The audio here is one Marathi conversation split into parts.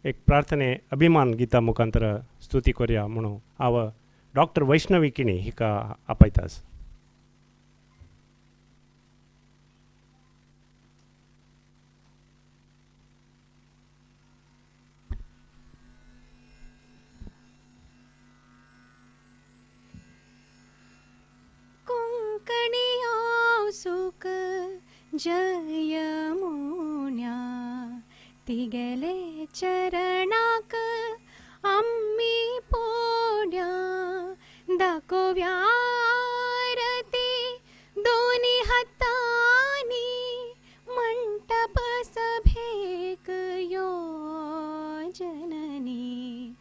एक प्रार्थने अभिमान गीता मुखांतर स्तुती करूया म्हणून हांव डॉक्टर वैष्णवी किणी हिका आपयतास. कोंकणी सुख जय मोन्या तिगेले चरणाक आम्ही पोड्या दाखोव्या आरती दोन्ही हातांनी मंटप सभेक यो जननी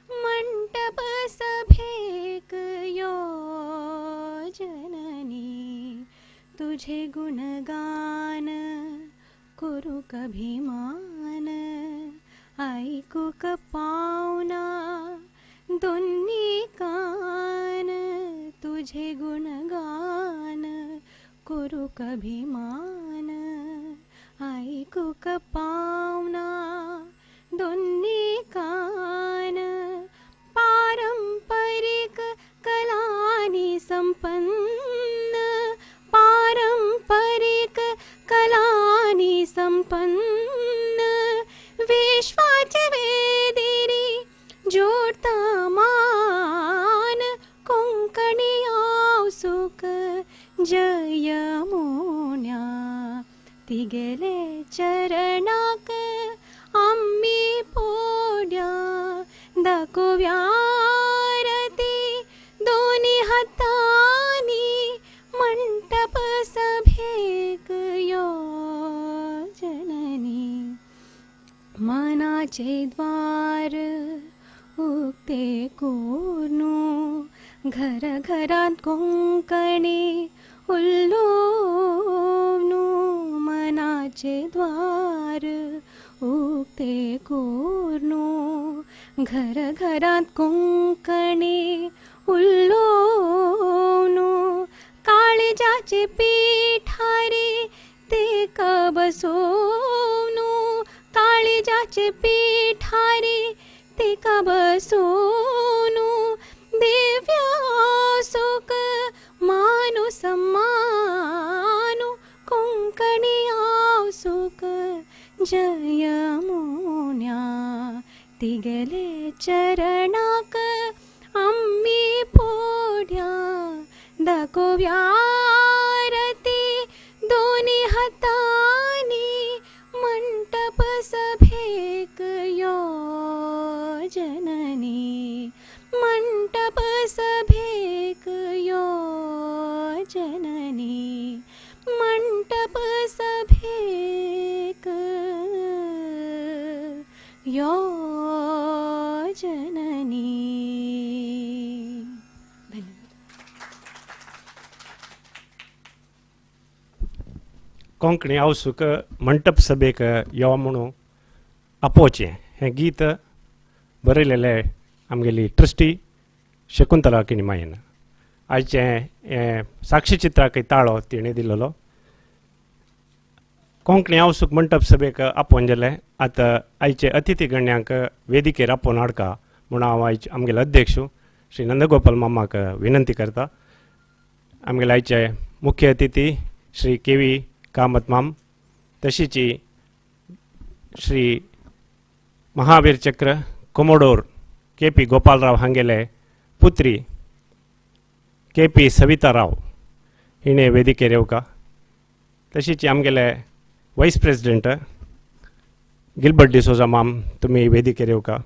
मंटप सभेक यो जननी तुझे गुणगान करू कभिमान ऐकू पावना दोन्ही कान तुझे गुणगान करू कभिमान ऐकू पावना दोन्ही कान पारंपरिक कलानी संपन्न पारंपरिक कलानी संपन्न विश्वाचे वेदिरी जोडता मान कोंकणी सुख जय मोन्या तिगेले चरणाक आम्ही पोड्या दाखोव्या आरती दोन्ही हातांनी मंटप सभेक यो जननी मनाचे द्वार उक्ते कोनू घर घरात कोंकणी उल्लूनु मनाचे द्वार उक्ते कोनू घर घरात कोंकणी उल्लूनु काळजाचे पिठारी ते बसोनु काळजाचे पिठारी ते बसोनु दिव्य सुख मानु सम्मानु कोंकणी सुख जय मोन्या तिगेले चरणाक आम्ही पोड्या दाखोव्या आरती दोन्ही हातांनी मंटप सभेक यो जननी मंटप सभेक यो जननी मंटप सभेक यो जननी. कोंकणी सुख मंटप सभेक यो म्हणून आपोवचें हें गीत बरयलेलें आमगेली ट्रस्टी शकुंतला किणी मायेन. आयचें साक्षीचित्राक ताळो तिणें दिल्लो. कोंकणी सुख मंटप सभेक आपोवन जालें. आतां आयचे अतिथी गण्यांक वेदिकेर आपोवन हाडका म्हणून हांव आयचे आमगेले अध्यक्ष श्री नंदगोपाल मामाक विनंती करता. आमगेले आयचे मुख्य अतिथी श्री केवी कामत माम तशीच श्री महावीर चक्र कोमोडोर केपी गोपाल राव हांगेले पुत्री केपी सविता राव हिणें वेदिकेर येवका. तशीच आमगेले वायस प्रेसिडेंट गिलबर्ट डिसोजा माम तुमी वेदिकेर येवका.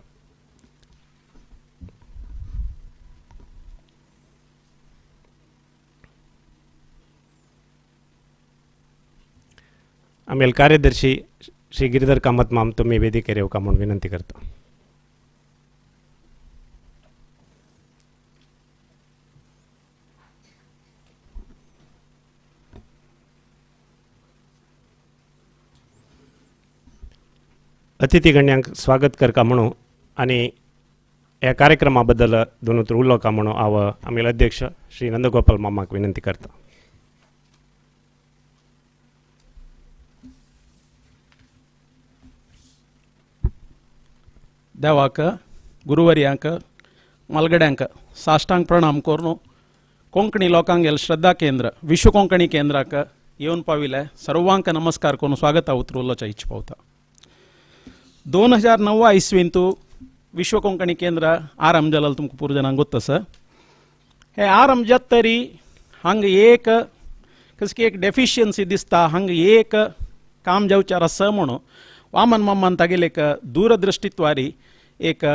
आमगेले कार्यदर्शी श्री गिरीधर कामत माम तुमी वेदिकेर येवका म्हणून विनंती करता. अतिथी गण्यांक स्वागत करता म्हणून आनी ह्या कार्यक्रमा बद्दल दोन उतर उलोवका म्हणून हांव आमगेले अध्यक्ष श्री नंदगोपाल मामाक विनंती करता. देवाक गुरुवर्यांक मलगड्यांक साष्टांग प्रणाम करून कोंकणी लोकांगेल श्रद्धा केंद्र विश्व कोंकणी केंद्राक येवन पाविले सर्वांक नमस्कार करून स्वागत उतरूलोच्या इच्छ पावता. 2009 इसवींतू विश्व कोंकणी केंद्र आरंभ जालें तुमकां पूर जाणांक गोत्ता. हे आरंभ जाता तरी हांगा एक कसकी एक डेफिशियन्सी दिसता. हांगा एक काम जावचार आसा म्हणून वामन मामान तागेले एक दूरदृष्टित्वारी एक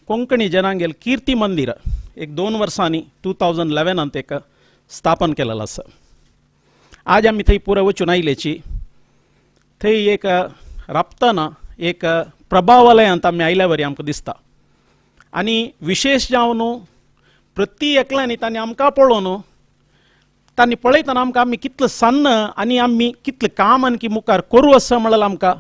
कोंकणी जनांगेल कीर्ती मंदिर एक 2 वर्सांनी 2011 एक स्थापन केलेलं आसा. आज आमी थंय पुरो वचून आयलेची. थंय एक राबतना एक प्रभावालयांत आमी आयल्या वरी आमकां दिसता. आनी विशेष जावन प्रती एकल्यानी तांणी आमकां पळोवन तांणी पळयतना आमकां आमी कितलें सन्न आनी आमी कितलें काम आनी मुखार करूं आसा म्हणल्यार आमकां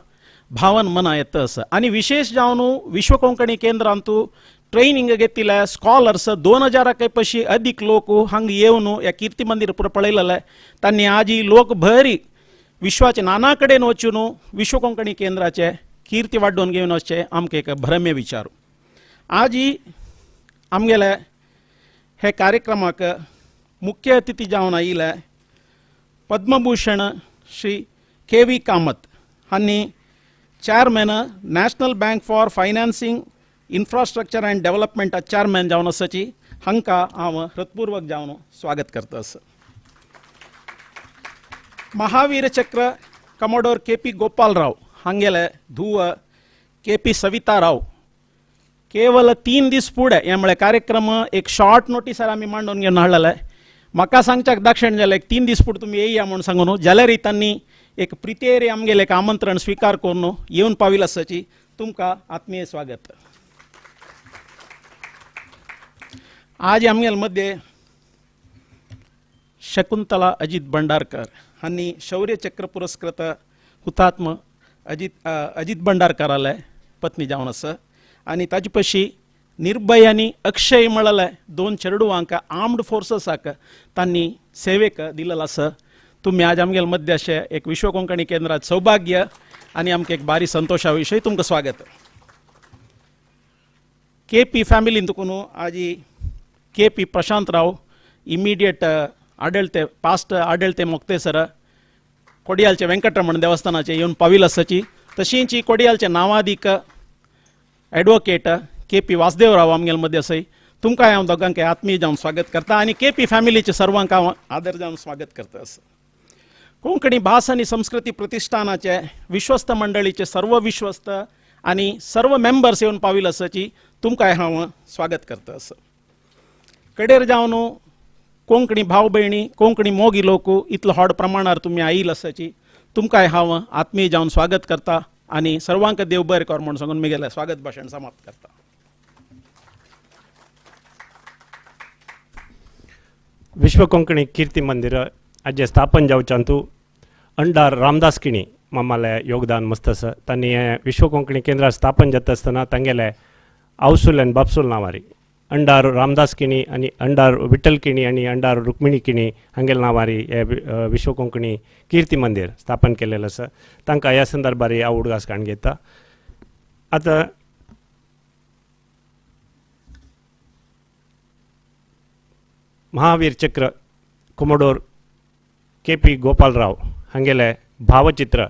भावन मना येता आसा. आनी विशेष जावन विश्व कोंकणी केंद्रांतू ट्रेनिंग घेतिल्ले स्कॉलर्स 2000 पशी अदीक लोक हांगा येवन ह्या कीर्ती मंदिर पुरो पळयलेले. तांणी आज लोक भरी विश्वाचे नाना कडेन वचून विश्व कोंकणी केंद्राचे कीर्ती वाडोवन घेवन वचचे आमकां एक भरमे विचारू. आज आमगेले हे कार्यक्रमाक मुख्य अतिथी जावन आयिल्ले पद्मभूषण श्री KV कामत हांणी chairman national bank for financing infrastructure and development chairman जावन आसाची हांकां हांव हृतपूर्वक जावन स्वागत करता आसा. महावीर चक्र कमोडोर KP गोपाल राव हांगेले धुव KP सविता राव केवल 3 दीस फुडें हे म्हळ्यार कार्यक्रम एक शॉर्ट नोटीसार आमी मांडून घेवन हाडलेले. म्हाका सांगच्याक दाक्षिण जालें 3 दीस फुडें तुमी येया म्हणून सांगून जाल्यार तांणी एक प्रितेर आमगेलें एक आमंत्रण स्विकार करून येवन पाविल्ले आसाची तुमकां आत्मीय स्वागत. आज आमगेले मध्ये शकुंतला अजित भंडारकर हांणी शौर्य चक्र पुरस्कृत हुतात्म अजित भंडारकराले पत्नी जावन आसा. आनी ताजे पशी निर्भय आनी अक्षय म्हणले 2 चेडूवांक आर्म्ड फोर्ससाक तांणी सेवेक दिलेलो आसा. तुम्ही आज आमगेले मध्ये अशें एक विश्व कोंकणी केंद्रात सौभाग्य आनी आमकां एक भारी संतोशा विशयी तुमकां स्वागत. KP फॅमिलीन तुकून आज KP प्रशांत राव इमिडिएट आडळते पास्ट आडळते मोक्तेसर कोडियालचे वेंकटरमण देवस्थानाचे येवन पाविल्ले आसाची. तशींच कोडियालचे नावादीक एडवोकेट KP वासुदेवराव आमगेले मध्ये आसाय. तुमकां हांव दोगांक आत्मीय जावन स्वागत करता आनी KP फॅमिलीचे सर्वांक हांव आदर जावन स्वागत करता आसा. कोंकणी भास आनी संस्कृती प्रतिश्ठानाचे विश्वस्त मंडळीचे सर्व विश्वस्त आनी सर्व मेंबर्स येवन पाविल्ले आसाची तुमकां हांव स्वागत करता आसा. कडेर जावन कोंकणी भाव भयणी कोंकणी मोगी लोक इतलो व्हड प्रमाणार तुमी आयिल्ले आसाची तुमकां हांव आत्मीय जावन स्वागत करता आनी सर्वांक देव बरें कर म्हूण सांगून म्हगेलें स्वागत भाशण समाप्त करता. विश्व कोंकणी कीर्ती मंदिर आज स्थापन जावच्यांतू अंडार रामदास किणी मामाले योगदान मस्त आसा. तांणी हे विश्व कोंकणी केंद्र स्थापन जाता आसतना तांगेले आवसूल आनी बापसूल नांवारी अंडार रामदास किणी आनी अंडार विठ्ठल किणी आनी अंडार रुक्मिणी किणी हांगेले नांवारी हे विश्व कोंकणी कीर्ती मंदिर स्थापन केलेलें आसा. तांकां ह्या संदर्भार हांव उडगासकाण घेता. आतां महावीर चक्र कोमोडोर KP गोपाल राव हांगेले भावचित्र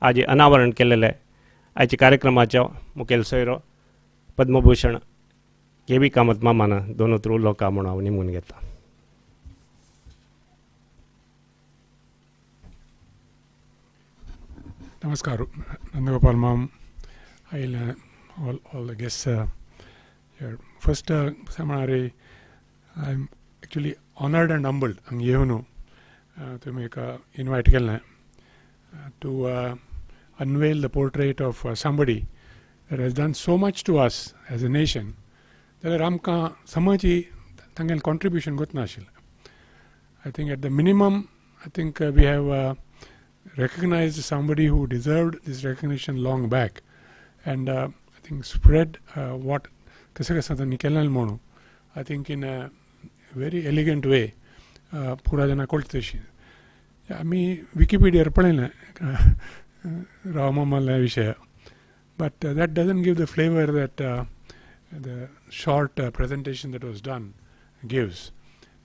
आज अनावरण केलेले. आयच्या कार्यक्रमाचो मुखेल सोयरो पद्मभूषण KV कामत मामान दोन उतर उलोवपाक म्हणून हांव निमून घेता. Namaskar, Nandagopal Mam, all the guests here. First, Samanari, I'm actually honored and humbled to make an invite to unveil the portrait of somebody that has done so much to us as a nation that Ramka Samaji Tangal contribution got nashil. I think at the minimum, I think we have recognized somebody who deserved this recognition long back, and I think spread what Kasargod Nikelal Mono, I think in a very elegant way. Puradana Kolteshi. I mean, Wikipedia Ramamala Vishaya. But that doesn't give the flavor that the short presentation that was done gives.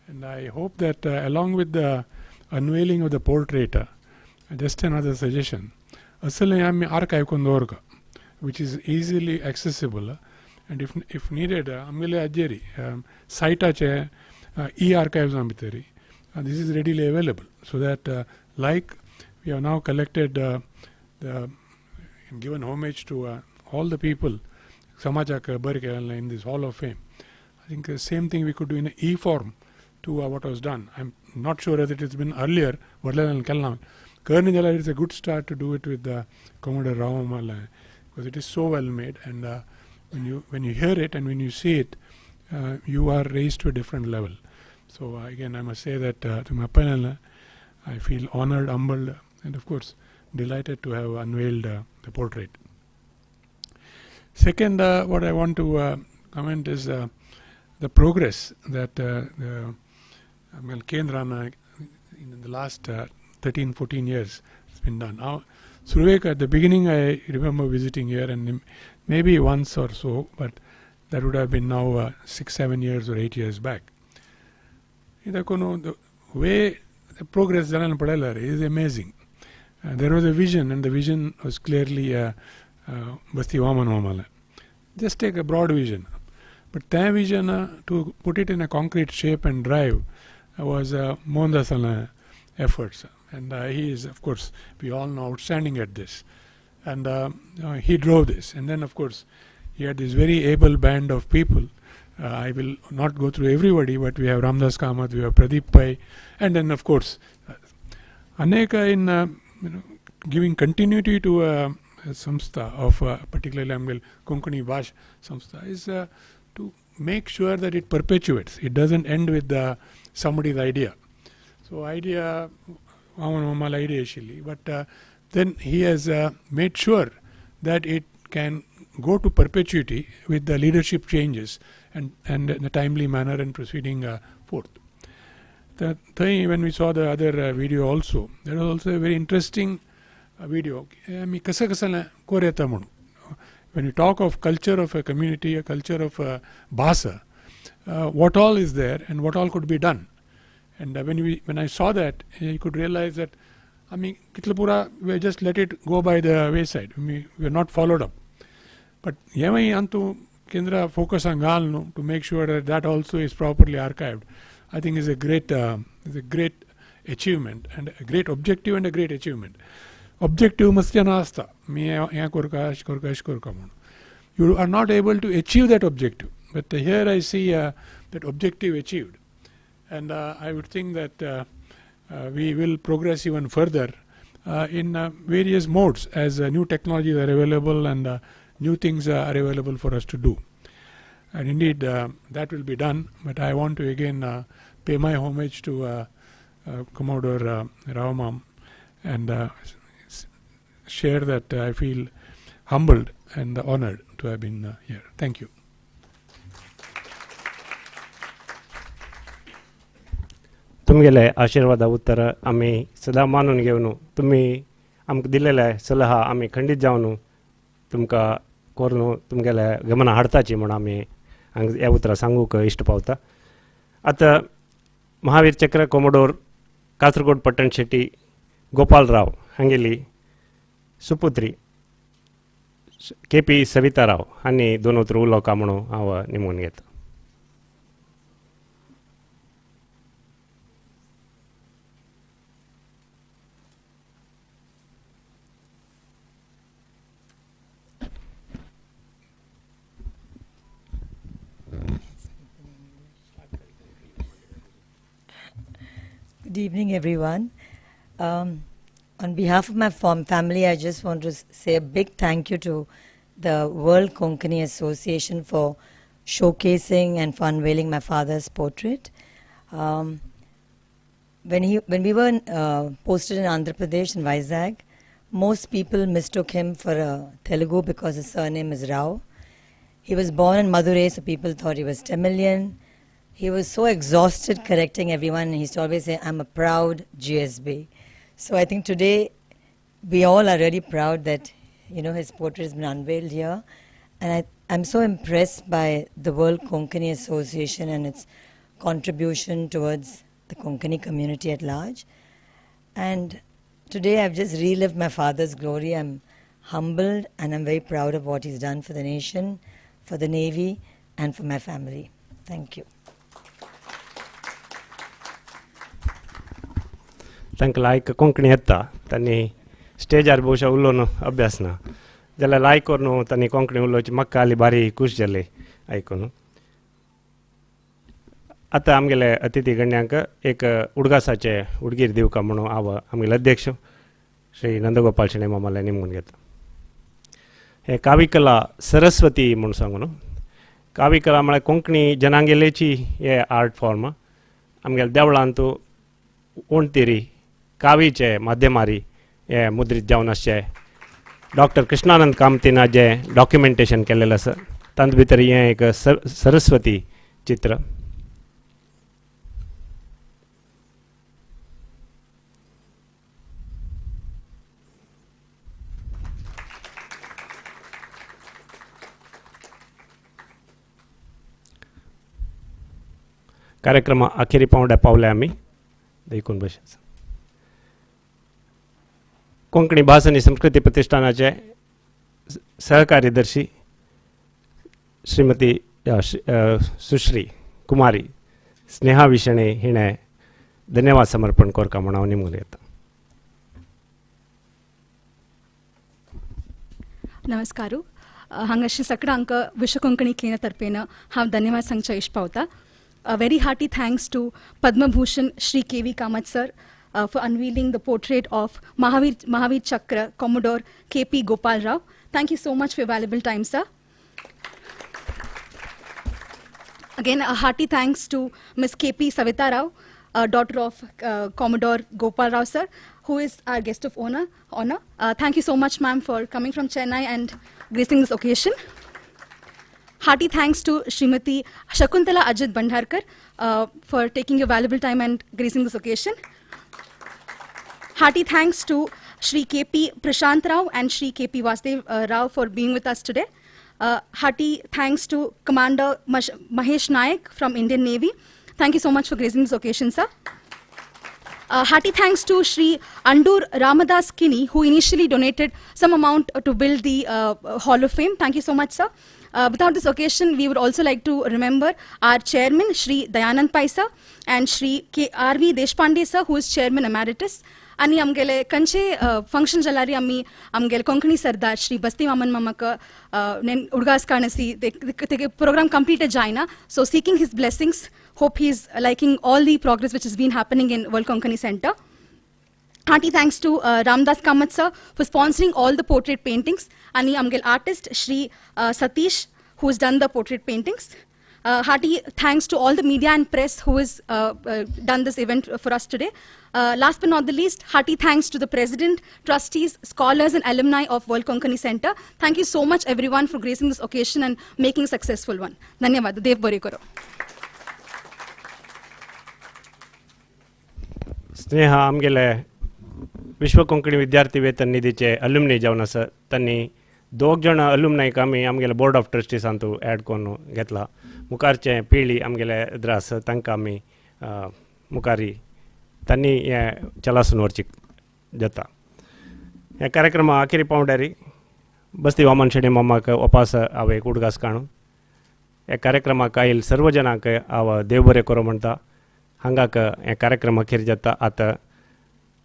And I hope that along with the unveiling of the portrait, just another suggestion, asale ami archive kondorga, which is easily accessible, and if needed, amile ajeri site ache e-archives ambiteri. This is readily available, so that like we have now collected and given homage to all the people Samajaka Barke in this Hall of Fame. I think the same thing we could do in e-form to what was done. I'm not sure whether it has been earlier. Karnijala is a good start to do it with the Commodore Rao because it is so well made, and when you hear it and when you see it, you are raised to a different level. So again, I must say that to my panel, I feel honored, humbled, and of course delighted to have unveiled the portrait. Second, what I want to comment is the progress that Kendra in the last 13-14 years has been done. Now, Survek, at the beginning I remember visiting here, and maybe once or so, but that would have been now 6-7 years or 8 years back. The way the progress is amazing. There was a vision, and the vision was clearly Basti Vaman Mamala. Just take a broad vision. But that vision, to put it in a concrete shape and drive, was Mohandasal's efforts. And he is, of course, we all know, outstanding at this. And he drove this. And then, of course, he had this very able band of people. I will not go through everybody, but we have Ramdas Kamath, we have Pradeep Pai, and then, of course, Aneka in giving continuity to a samstha of particularly Konkani Bhash samstha is to make sure that it perpetuates. It doesn't end with somebody's idea. So idea, but then he has made sure that it can go to perpetuity with the leadership changes and in a timely manner and proceeding forth. The thing, when we saw the other video also, there was also a very interesting video. When we talk of culture of a community, a culture of a bhasa, what all is there and what all could be done. And when I saw that, you could realize that, Kitlapura, we just let it go by the wayside. We are not followed up. But Yamai Antu Kendra focus on Galno to make sure that that also is properly archived, I think is a great achievement, and a great objective and a great achievement. Objective mastyanasta. You are not able to achieve that objective. But here I see that objective achieved. And I would think that we will progress even further in various modes as new technologies are available and new things are available for us to do. And indeed, that will be done. But I want to again pay my homage to Commodore Rao and share that I feel humbled and honored to have been here. Thank you. तुमगेले आशीर्वाद उत्तर आम्ही सदा मानून घेवन तुम्ही आमकां दिलेले सलहा आम्ही खंडीत जावन तुमकां कोरून तुमगेले गमना हाडताची म्हूण आमी ह्या उतरां सांगूक इश्ट पावता. आतां महावीर चक्र कोमोडोर कासरगोड पट्टण शेट्टी गोपाल राव हांगेली सुपुत्री KP सविता राव हांणी दोन उतर उलोवका म्हणून हांव निमून घेता. Good evening, everyone. On behalf of my family, I just want to say a big thank you to the World Konkani Association for showcasing and for unveiling my father's portrait. When we were posted in Andhra Pradesh in Vizag, most people mistook him for a Telugu because his surname is Rao. He was born in Madurai, so people thought he was Tamilian. He was so exhausted correcting everyone, and he used to always say, "I'm a proud GSB." So I think today we all are really proud that his portrait has been unveiled here, and I'm so impressed by the World Konkani Association and its contribution towards the Konkani community at large. And today I've just relived my father's glory. I'm humbled and I'm very proud of what he's done for the nation, for the Navy, and for my family. Thank you. तांकां लायक कोंकणी येता तांणी स्टेजार भोवशा उलोवन अभ्यास ना जाल्यार लायकोर न्हू तांणी कोंकणी उलोवची म्हाका आली बारी खूश जाली आयकून. आतां आमगेले अतिथी गण्यांक एक उडगासाचे उडगीर दिवका म्हणून हांव आमगेले अध्यक्ष श्री नंदगोपाल शेणे मामाले निमून घेता. हे काविकला सरस्वती म्हणून सांगून काविकला म्हळ्यार कोंकणी जनांगेलेची हे आर्ट फॉर्म आमगेल्या देवळांतू ओणतिरी कावीचे माध्यमारी हे मुद्रीत जावन आसचे डॉक्टर कृष्णानंद कामतीन जे डॉक्युमेंटेशन केलेलें आसा तांत भितर हें एक सरस्वती चित्र. कार्यक्रम अखेरी पावड्या पावले आमी देखून बस कोंकणी भास आनी संस्कृती प्रतिष्ठानाचे सहकार्यदर्शी श्रीमती सुश्री कुमारी स्नेहा विशणे हिणे धन्यवाद समर्पण करता म्हणून हांव निमून घेता. नमस्कारू हांगाशी सगळ्यांक विश्व कोंकणी केंद्रा तर्फेन हांव धन्यवाद सांगचे इश्ट पावता. A very hearty thanks to Padma Bhushan Shri K.V. Kamath sir for unveiling the portrait of Maha Vir Chakra Commodore K.P. Gopal Rao. Thank you so much for your valuable time, sir. Again, a hearty thanks to Ms. K.P. Savita Rao, daughter of Commodore Gopal Rao sir, who is our guest of honor. Thank you so much, ma'am, for coming from Chennai and gracing this occasion. Hearty thanks to Srimati Shakuntala Ajit Bandharkar for taking your valuable time and gracing this occasion. Hearty thanks to Shri K.P. Prashant Rao and Shri K.P. Vasudev Rao for being with us today. Hearty thanks to Commander Mahesh Nayak from Indian Navy. Thank you so much for gracing this occasion, sir. Hearty thanks to Shri Andur Ramadas Kini, who initially donated some amount to build the Hall of Fame. Thank you so much, sir. Without this occasion, we would also like to remember our chairman, Shri Dayanand Paisa, and Shri R.V. Deshpande, sir, who is chairman emeritus. आणि आमगेले खंयचे फंक्शन जाल्यार आमी आमगेले कोंकणी सरदार श्री बस्ती वामन मामाक उडगास काणसी ते प्रोग्राम कंप्लीटेड जायना. So seeking his blessings, hope he is liking all the progress which is been happening in world Konkani centre. Hearty thanks to Ramdas Kamath sir for sponsoring all the portrait paintings. And amgel artist Shri Satish, who has done the portrait paintings. Hearty thanks to all the media and press who has done this event for us today. Last but not the least, hearty thanks to the president, trustees, scholars and alumni of World Konkani Center. Thank you so much everyone for gracing this occasion and making a successful one. Dhanyawad. Dev bore karo. Sneha आमगेले विश्व कोंकणी विद्यार्थी वेतन निधीचे अलुमनी जावन आसा तांणी 2 जण अलुमनायक आमी आमगेले बोर्ड ऑफ ट्रस्टीसांतू ॲड करून घेतला. मुखारचे पिळी आमगेले द्रास तांकां आमी मुखारी तांणी हें चलासून व्हरचीक जाता. ह्या कार्यक्रमा आखिरी पावंड्यारी बस्ती वामन शेणे मामाक ओपास हांव एक उडगास काणू. ह्या कार्यक्रमाक आयिल्ल्या सर्व जणांक हांव देव बरें करूं म्हणटा. हांगाक हें कार्यक्रम अखेर जाता. आतां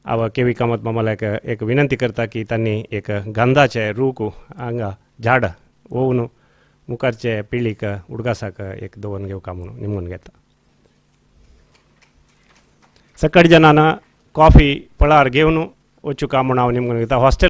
हांव के.व्ही. कामत मामाक एक विनंती करता की तांणी एक गंधाचे रूख हांगा झाड वोवन मुखारचे पिळीक उडगासाक एक दवरून घेवका म्हणून निमून घेता. सकाळी जनांना कॉफी पळार घेवन वचूं का म्हणून हांव निमून घेता. हॉस्टेल